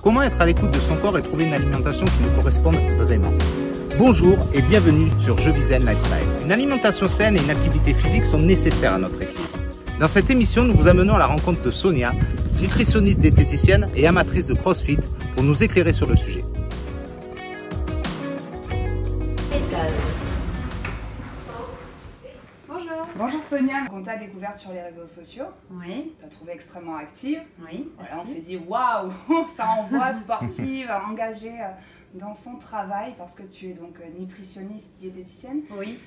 Comment être à l'écoute de son corps et trouver une alimentation qui nous corresponde vraiment? Bonjour et bienvenue sur Je vis zen Lifestyle. Une alimentation saine et une activité physique sont nécessaires à notre équilibre. Dans cette émission, nous vous amenons à la rencontre de Sonia, nutritionniste diététicienne et amatrice de CrossFit, pour nous éclairer sur le sujet. Bonjour Sonia, on t'a découverte sur les réseaux sociaux. Oui. Tu as trouvé extrêmement active. Oui. Voilà, on s'est dit waouh, ça envoie sportive, engagée dans son travail parce que tu es donc nutritionniste diététicienne. Oui.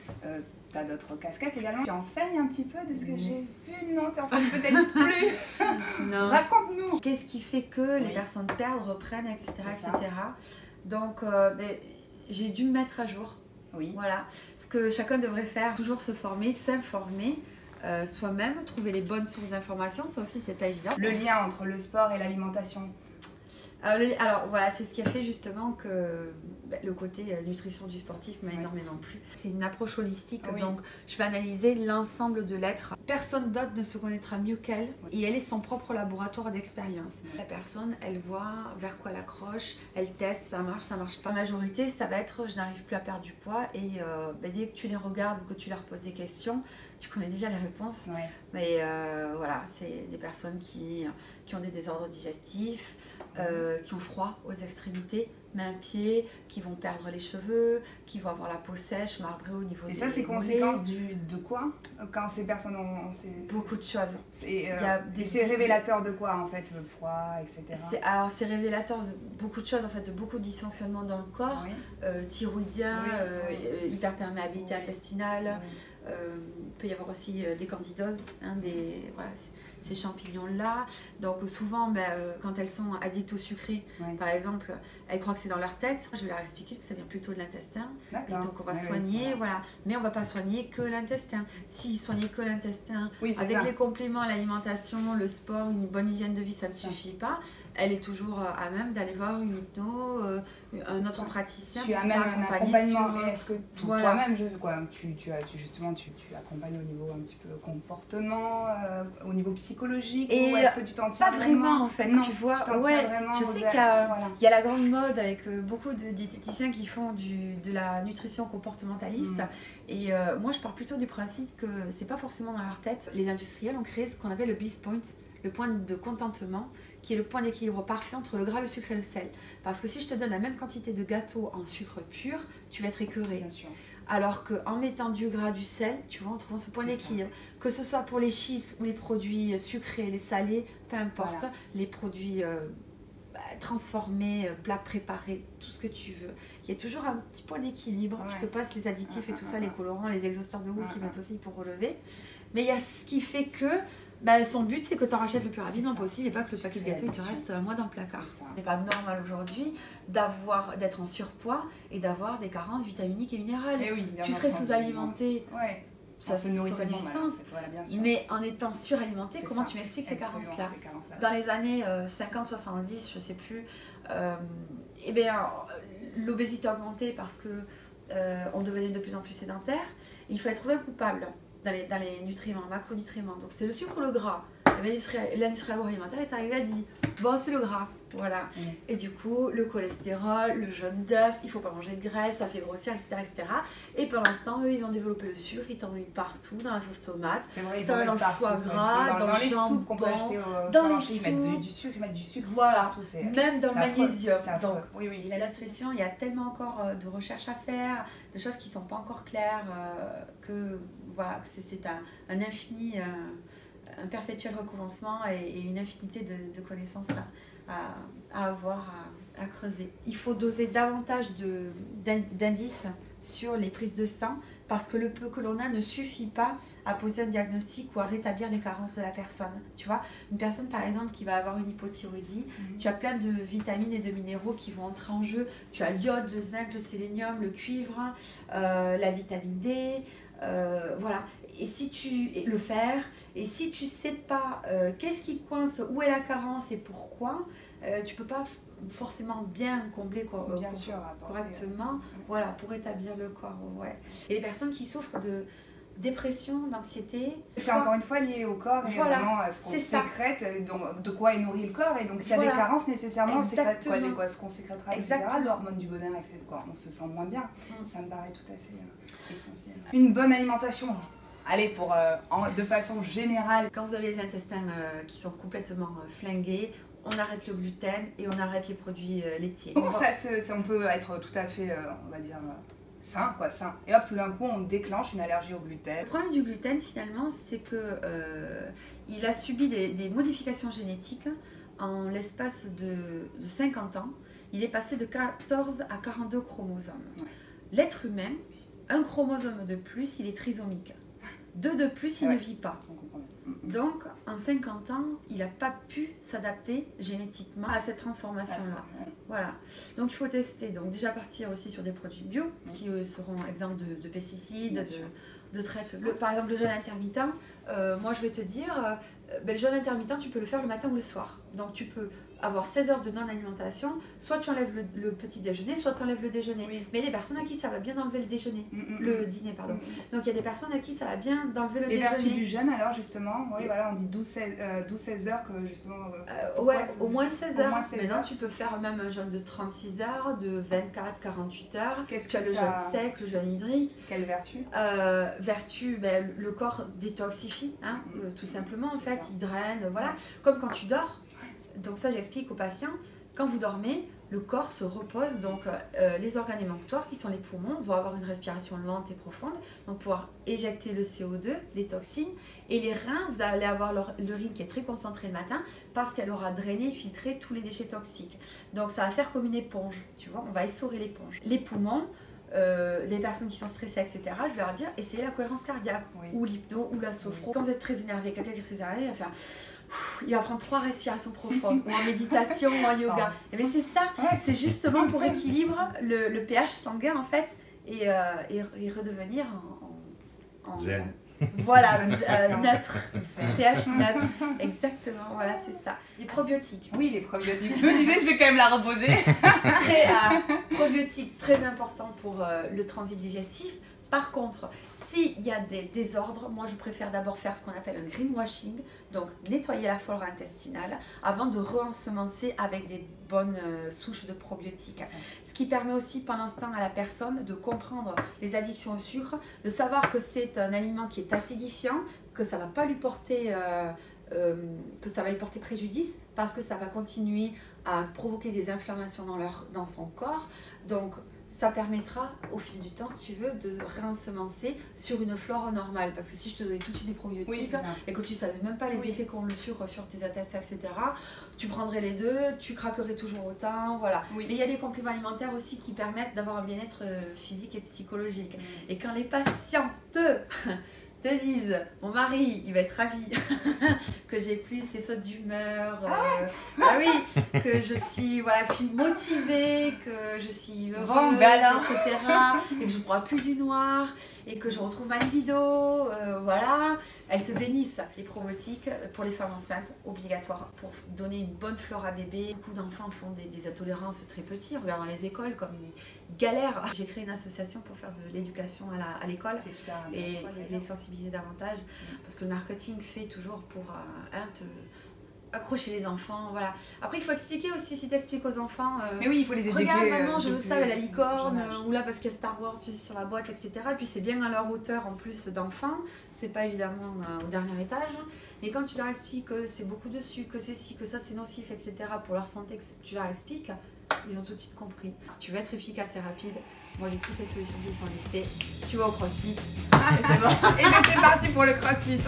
Tu as d'autres casquettes également. Tu enseignes un petit peu de ce que j'ai vu. Non, tu enseignes peut-être plus. Non. Raconte-nous. Qu'est-ce qui fait que les personnes perdent, reprennent, etc. Donc, j'ai dû me mettre à jour. Oui. Voilà, ce que chacun devrait faire, toujours se former, s'informer soi-même, trouver les bonnes sources d'informations, ça aussi c'est pas évident. Le lien entre le sport et l'alimentation. Alors voilà, c'est ce qui a fait justement que le côté nutrition du sportif m'a énormément plu. C'est une approche holistique, donc je vais analyser l'ensemble de l'être. Personne d'autre ne se connaîtra mieux qu'elle et elle est son propre laboratoire d'expérience. La personne, elle voit vers quoi elle accroche, elle teste, ça marche pas. La majorité, ça va être je n'arrive plus à perdre du poids et dès que tu les regardes ou que tu leur poses des questions, tu connais déjà les réponses. Mais voilà, c'est des personnes qui ont des désordres digestifs, qui ont froid aux extrémités, mains, pieds, qui vont perdre les cheveux, qui vont avoir la peau sèche, marbrée au niveau des mollets. Et ça, c'est conséquence de quoi quand ces personnes ont beaucoup de choses. C'est révélateur de quoi en fait, le froid, etc. Alors c'est révélateur de beaucoup de choses, en fait, de beaucoup de dysfonctionnements dans le corps, thyroïdien, hyperperméabilité intestinale. Il peut y avoir aussi des candidoses, ces champignons-là. Donc souvent, quand elles sont addictes au sucré, par exemple, elles croient que c'est dans leur tête. Je vais leur expliquer que ça vient plutôt de l'intestin. Et donc on va soigner, voilà. Mais on ne va pas soigner que l'intestin. Si soigner que l'intestin, avec les compléments, l'alimentation, le sport, une bonne hygiène de vie, ça ne suffit pas. Elle est toujours à même d'aller voir une hypno, un autre praticien. Tu amènes un accompagnement. Est-ce que toi-même, tu accompagnes au niveau un petit peu comportement, au niveau psychologique, ou est-ce que tu t'en tiens pas vraiment en fait, tu vois. Je sais qu'il y a la grande mode avec beaucoup de diététiciens qui font de la nutrition comportementaliste. Et moi, je pars plutôt du principe que c'est pas forcément dans leur tête. Les industriels ont créé ce qu'on appelle le bliss point, le point de contentement, qui est le point d'équilibre parfait entre le gras, le sucre et le sel. Parce que si je te donne la même quantité de gâteau en sucre pur, tu vas être écœuré. Bien sûr. Alors qu'en mettant du gras, du sel, tu vois, on trouve ce point d'équilibre. Que ce soit pour les chips ou les produits sucrés, les salés, peu importe, les produits transformés, plats préparés, tout ce que tu veux. Il y a toujours un petit point d'équilibre. Je te passe les additifs et tout ça, les colorants, les exhausteurs de goût qui mettent aussi pour relever. Mais il y a ce qui fait que son but, c'est que tu en rachètes le plus rapidement possible et pas que le paquet de gâteaux il te reste un mois dans le placard. C'est pas normal aujourd'hui d'être en surpoids et d'avoir des carences vitaminiques et minérales. Tu serais sous-alimenté. Ça se nourrit du sens. Mais en étant suralimenté, comment tu m'expliques ces carences-là? Dans les années 50-70, je sais plus, l'obésité a augmenté parce que on devenait de plus en plus sédentaire. Il fallait trouver un coupable dans les nutriments, macronutriments. Donc c'est le sucre ou le gras. L'industrie agroalimentaire est arrivée et a dit bon, c'est le gras, voilà. Et du coup, le cholestérol, le jaune d'œuf, il faut pas manger de graisse, ça fait grossir, etc. Et pour l'instant, eux, ils ont développé le sucre, ils t'en donnent partout, dans la sauce tomate, dans le foie gras, dans les soupes qu'on peut acheter dans les soupes. Ils mettent du sucre, partout. Même dans le magnésium. Donc, la nutrition, il y a tellement encore de recherches à faire, de choses qui ne sont pas encore claires, que voilà, c'est un infini. Un perpétuel recommencement et une infinité de connaissances à avoir, à creuser. Il faut doser davantage d'indices sur les prises de sang parce que le peu que l'on a ne suffit pas à poser un diagnostic ou à rétablir les carences de la personne. Tu vois, une personne par exemple qui va avoir une hypothyroïdie, tu as plein de vitamines et de minéraux qui vont entrer en jeu. Tu as l'iode, le zinc, le sélénium, le cuivre, la vitamine D, voilà. Et le fer, et si tu sais pas qu'est-ce qui coince, où est la carence et pourquoi, tu peux pas forcément bien combler correctement, voilà, pour établir le corps. Et les personnes qui souffrent dépression, d'anxiété. C'est encore une fois lié au corps et vraiment à ce qu'on sécrète, donc, de quoi est nourri le corps. Et donc s'il y a des carences, nécessairement, on sécrète ce qu'on sécrétera, etc. L'hormone du bonheur, etc. On se sent moins bien. Ça me paraît tout à fait essentiel. Une bonne alimentation. Allez, de façon générale. Quand vous avez les intestins qui sont complètement flingués, on arrête le gluten et on arrête les produits laitiers. Comment on peut être tout à fait, on va dire, sain. Et hop, tout d'un coup, on déclenche une allergie au gluten. Le problème du gluten, finalement, c'est que il a subi des modifications génétiques en l'espace de 50 ans. Il est passé de 14 à 42 chromosomes. Ouais. L'être humain, un chromosome de plus, il est trisomique. 2 de plus, il ne vit pas. Donc, en 50 ans, il n'a pas pu s'adapter génétiquement à cette transformation-là. Voilà. Donc, il faut tester. Donc, déjà partir aussi sur des produits bio qui seront exempts de pesticides, de traitements. Par exemple, le jeûne intermittent, moi, je vais te dire, le jeûne intermittent, tu peux le faire le matin ou le soir. Donc, tu peux avoir 16 heures de non-alimentation, soit tu enlèves le petit déjeuner, soit tu enlèves le déjeuner. Oui. Mais les personnes à qui ça va bien d'enlever le déjeuner, le dîner, pardon. Donc il y a des personnes à qui ça va bien d'enlever le déjeuner. Les vertus du jeûne alors justement, voilà, on dit 12-16 heures que justement... ouais, au moins 16 heures. Maintenant tu peux faire même un jeûne de 36 heures, de 24-48 heures. Qu'est-ce que le jeûne sec, le jeûne hydrique. Quelle vertu? Vertu, le corps détoxifie, hein, tout simplement en fait, il draine, voilà. Comme quand tu dors. Donc ça, j'explique aux patients, quand vous dormez, le corps se repose, donc les organes émonctoires, qui sont les poumons, vont avoir une respiration lente et profonde, donc pouvoir éjecter le CO2, les toxines, et les reins, vous allez avoir l'urine qui est très concentrée le matin, parce qu'elle aura drainé, filtré tous les déchets toxiques. Donc ça va faire comme une éponge, tu vois, on va essorer l'éponge. Les poumons, les personnes qui sont stressées, etc., je vais leur dire, essayez la cohérence cardiaque, ou l'hypno, ou la sophro. Quand vous êtes très énervé, quelqu'un qui est très énervé, il va faire... Il va prendre 3 respirations profondes, ou en méditation, ou en yoga. Et bien c'est ça, c'est justement pour équilibrer le pH sanguin en fait, et redevenir en zen. Voilà, neutre, pH neutre, exactement, voilà c'est ça. Les probiotiques. Oui, les probiotiques. Je me disais, je vais quand même la reposer. Probiotiques, très important pour le transit digestif. Par contre, s'il y a des désordres, moi je préfère d'abord faire ce qu'on appelle un greenwashing, donc nettoyer la flore intestinale avant de re-ensemencer avec des bonnes souches de probiotiques. Ce qui permet aussi pendant ce temps à la personne de comprendre les addictions au sucre, de savoir que c'est un aliment qui est acidifiant, que ça ne va pas lui porter... que ça va lui porter préjudice parce que ça va continuer à provoquer des inflammations dans son corps. Donc ça permettra au fil du temps, si tu veux, de réensemencer sur une flore normale. Parce que si je te donnais tout de suite des probiotiques et que tu ne savais même pas les effets qu'ont le sucre sur tes intestins, etc., tu prendrais les deux, tu craquerais toujours autant, voilà. Mais il y a des compléments alimentaires aussi qui permettent d'avoir un bien-être physique et psychologique. Et quand les patientes te disent, mon mari, il va être ravi que j'ai plus ces sautes d'humeur, que je suis motivée, que je suis heureuse, etc. Et que je ne bois plus du noir, et que je retrouve ma libido, voilà. Elles te bénissent. Les probiotiques, pour les femmes enceintes, obligatoires pour donner une bonne flore à bébé. Beaucoup d'enfants font des intolérances très petits. Regarde dans les écoles, comme ils galèrent. J'ai créé une association pour faire de l'éducation à l'école et les sensibiliser davantage, parce que le marketing fait toujours pour te accrocher les enfants, voilà. Après il faut expliquer aussi, si tu expliques aux enfants, mais oui, il faut les éduquer. Regarde maman, je veux ça avec la licorne, ou là parce qu'il y a Star Wars sur la boîte, etc. Et puis c'est bien à leur hauteur en plus d'enfants, c'est pas évidemment au dernier étage. Et quand tu leur expliques que c'est beaucoup de sucre, que c'est ci, que ça c'est nocif, etc. pour leur santé, que tu leur expliques, ils ont tout de suite compris. Si tu veux être efficace et rapide, moi j'ai toutes les solutions qui sont listées. Tu vas au CrossFit. Et c'est bon. Et bien c'est parti pour le CrossFit.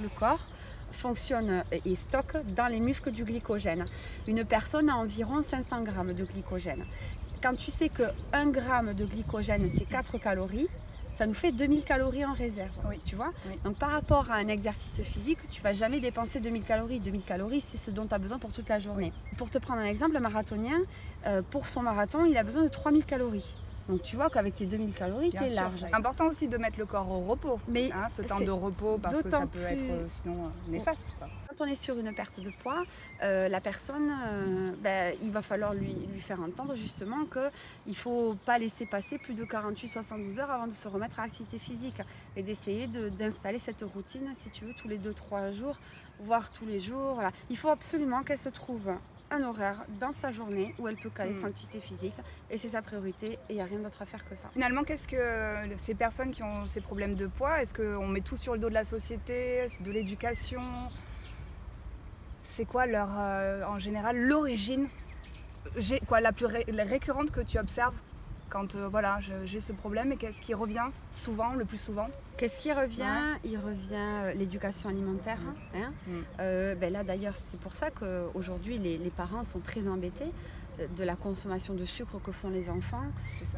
le corps fonctionne et stocke dans les muscles du glycogène. Une personne a environ 500 grammes de glycogène. Quand tu sais que 1 gramme de glycogène, c'est 4 calories, ça nous fait 2000 calories en réserve, oui. Tu vois. Oui. Donc par rapport à un exercice physique, tu ne vas jamais dépenser 2000 calories. 2000 calories, c'est ce dont tu as besoin pour toute la journée. Pour te prendre un exemple, le marathonien, pour son marathon, il a besoin de 3000 calories. Donc tu vois qu'avec tes 2000 calories, tu es large. C'est important aussi de mettre le corps au repos, mais ce temps de repos, parce que ça peut être sinon néfaste. Quand on est sur une perte de poids, la personne, il va falloir lui faire entendre justement qu'il ne faut pas laisser passer plus de 48-72 heures avant de se remettre à l'activité physique et d'essayer d'installer cette routine, si tu veux, tous les 2-3 jours, voire tous les jours. Voilà. Il faut absolument qu'elle se trouve un horaire dans sa journée où elle peut caler son activité physique et c'est sa priorité et il n'y a rien d'autre à faire que ça. Finalement, qu'est-ce que ces personnes qui ont ces problèmes de poids, est-ce qu'on met tout sur le dos de la société, de l'éducation? C'est quoi leur, en général l'origine la plus récurrente que tu observes quand voilà, j'ai ce problème, et qu'est-ce qui revient souvent, le plus souvent? Qu'est-ce qui revient? Il revient l'éducation alimentaire. Hein. Là d'ailleurs, c'est pour ça qu'aujourd'hui les parents sont très embêtés de la consommation de sucre que font les enfants.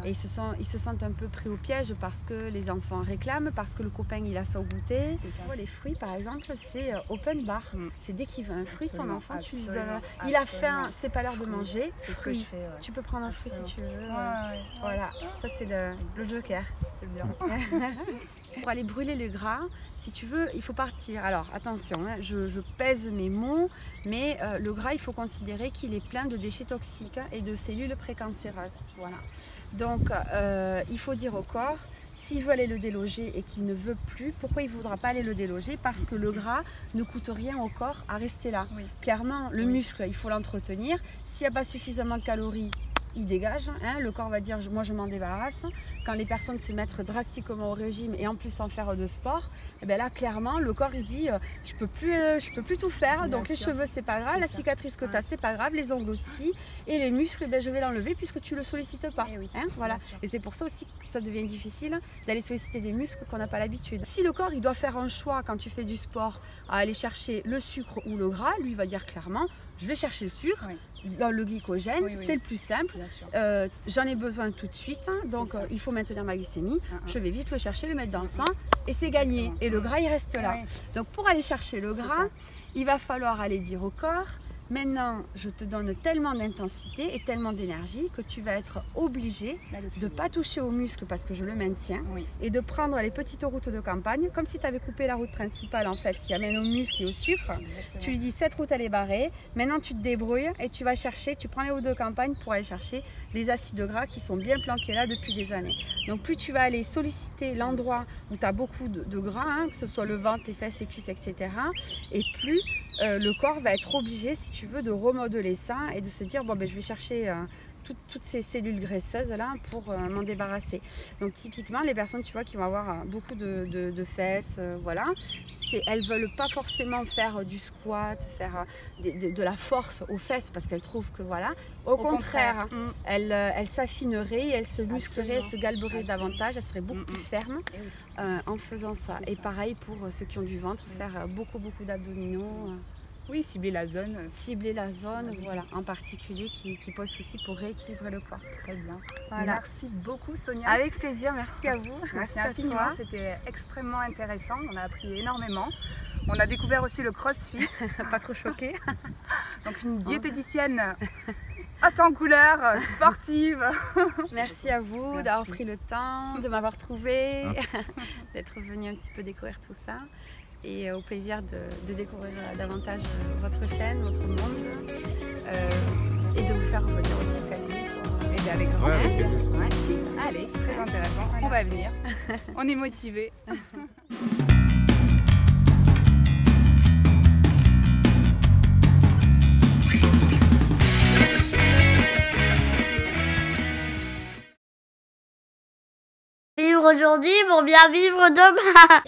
Et ils se sentent un peu pris au piège parce que les enfants réclament, parce que le copain il a ça au goûter. Les fruits par exemple, c'est open bar. C'est dès qu'il veut un fruit, ton enfant, tu lui donnes. Il a faim, c'est pas l'heure de manger. C'est ce que je fais. Tu peux prendre un fruit si tu veux. Voilà, ça c'est le joker. C'est bien. Pour aller brûler le gras, si tu veux, il faut partir. Alors attention, hein, je pèse mes mots, mais le gras, il faut considérer qu'il est plein de déchets toxiques et de cellules précancéreuses. Voilà. Donc il faut dire au corps, s'il veut aller le déloger et qu'il ne veut plus, pourquoi il ne voudra pas aller le déloger? Parce que le gras ne coûte rien au corps à rester là. Oui. Clairement, le muscle, il faut l'entretenir. S'il n'y a pas suffisamment de calories, il dégage, hein, le corps va dire moi je m'en débarrasse. Quand les personnes se mettent drastiquement au régime et en plus sans faire de sport, et bien là clairement le corps il dit je peux plus tout faire. Bien donc sûr. Les cheveux c'est pas grave, la cicatrice que tu as c'est pas grave, les ongles aussi, et les muscles je vais l'enlever puisque tu le sollicites pas. Et oui, hein, voilà. Et c'est pour ça aussi que ça devient difficile d'aller solliciter des muscles qu'on n'a pas l'habitude. Si le corps il doit faire un choix quand tu fais du sport à aller chercher le sucre ou le gras, lui il va dire clairement je vais chercher le sucre. Oui. Le glycogène, c'est le plus simple. J'en ai besoin tout de suite, hein, donc il faut maintenir ma glycémie. Je vais vite le chercher, le mettre dans le sang et c'est gagné. Et le gras, il reste là. Donc pour aller chercher le gras, il va falloir aller dire au corps, maintenant je te donne tellement d'intensité et tellement d'énergie que tu vas être obligé de ne pas toucher aux muscles parce que je le maintiens et de prendre les petites routes de campagne comme si tu avais coupé la route principale en fait qui amène aux muscles et au sucre. Tu lui dis cette route elle est barrée, maintenant tu te débrouilles et tu vas chercher, tu prends les routes de campagne pour aller chercher les acides gras qui sont bien planqués là depuis des années. Donc plus tu vas aller solliciter l'endroit où tu as beaucoup de gras, hein, que ce soit le ventre, les fesses, les cuisses, etc. et plus le corps va être obligé, si tu veux, de remodeler ça et de se dire bon je vais chercher toutes ces cellules graisseuses là pour m'en débarrasser. Donc typiquement les personnes tu vois qui vont avoir beaucoup de fesses, voilà, elles veulent pas forcément faire du squat, faire de la force aux fesses parce qu'elles trouvent que voilà, au contraire. Elles s'affineraient, elles se muscleraient, elles se galberaient davantage, elles seraient beaucoup plus fermes en faisant ça. Et pareil pour ceux qui ont du ventre, faire beaucoup d'abdominaux. Oui, cibler la zone. Cibler la zone, voilà, en particulier qui pose souci pour rééquilibrer le corps. Très bien. Voilà. Merci beaucoup Sonia. Avec plaisir, merci à vous. Merci infiniment, c'était extrêmement intéressant, on a appris énormément. On a découvert aussi le crossfit. Pas trop choqué. Donc une diététicienne haute en couleur, sportive. Merci à vous d'avoir pris le temps, de m'avoir trouvée, d'être venu un petit peu découvrir tout ça. Et au plaisir de découvrir davantage votre chaîne, votre monde et de vous faire revenir aussi Camille. Et bien avec grand plaisir. Allez, très intéressant, on va venir, on est motivés. Vivre aujourd'hui pour bien vivre demain.